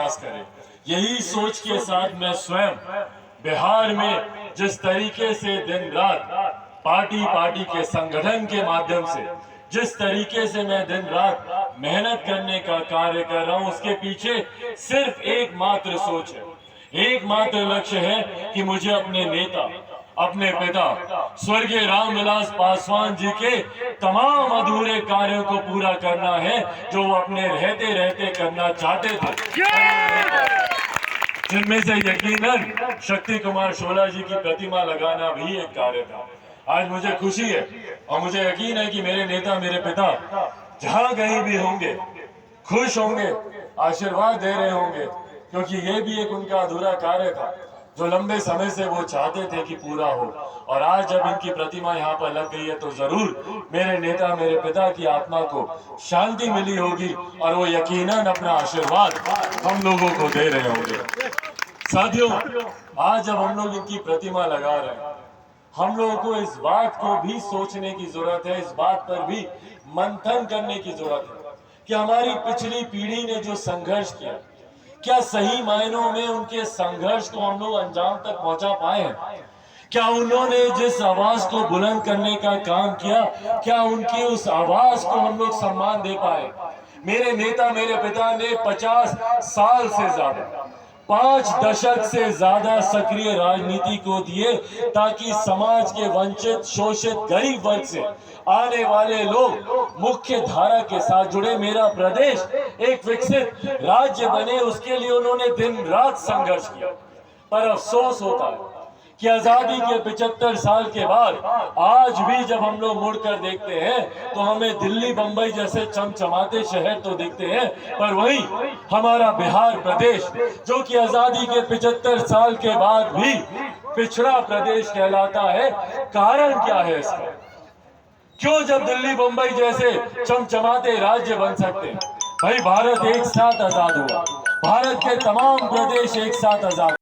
प्रयास करें। यही सोच के साथ मैं स्वयं बिहार में जिस तरीके से दिन रात पार्टी के संगठन के माध्यम से जिस तरीके से मैं दिन रात मेहनत करने का कार्य कर रहा हूं, उसके पीछे सिर्फ एकमात्र सोच है, एकमात्र लक्ष्य है कि मुझे अपने नेता, अपने पिता स्वर्गीय रामविलास पासवान जी के तमाम अधूरे कार्यों को पूरा करना है जो वो अपने रहते रहते करना चाहते थे, जिनमें से यकीनन शक्ति कुमार शोला जी की प्रतिमा लगाना भी एक कार्य था। आज मुझे खुशी है और मुझे यकीन है कि मेरे नेता, मेरे पिता जहां कहीं भी होंगे खुश होंगे, आशीर्वाद दे रहे होंगे, क्योंकि ये भी एक उनका अधूरा कार्य था जो लंबे समय से वो चाहते थे कि पूरा हो। और आज जब इनकी प्रतिमा यहाँ पर लग गई है तो जरूर मेरे नेता, मेरे पिता की आत्मा को शांति मिली होगी और वो यकीनन अपना आशीर्वाद हम लोगों को दे रहे होंगे। साथियों, आज जब हम लोग इनकी प्रतिमा लगा रहे हैं, हम लोगों को इस बात को भी सोचने की जरूरत है, इस बात पर भी मंथन करने की जरूरत है कि हमारी पिछली पीढ़ी ने जो संघर्ष किया, क्या सही मायनों में उनके संघर्ष को हम लोग अंजाम तक पहुंचा पाए हैं? क्या उन्होंने जिस आवाज को बुलंद करने का काम किया, क्या उनकी उस आवाज को हम लोग सम्मान दे पाए? मेरे नेता, मेरे पिता ने 50 साल से ज्यादा, 5 दशक से ज्यादा सक्रिय राजनीति को दिए ताकि समाज के वंचित, शोषित, गरीब वर्ग से आने वाले लोग मुख्य धारा के साथ जुड़े, मेरा प्रदेश एक विकसित राज्य बने, उसके लिए उन्होंने दिन रात संघर्ष किया। पर अफसोस होता है कि आजादी के 75 साल के बाद आज भी जब हम लोग मुड़कर देखते हैं तो हमें दिल्ली, बंबई जैसे चमचमाते शहर तो दिखते हैं, पर वहीं हमारा बिहार प्रदेश जो कि आजादी के 75 साल के बाद भी पिछड़ा प्रदेश कहलाता है, कारण क्या है इसका? क्यों जब दिल्ली, बंबई जैसे चमचमाते राज्य बन सकते हैं? भाई, भारत एक साथ आजाद हुआ, भारत के तमाम प्रदेश एक साथ आजाद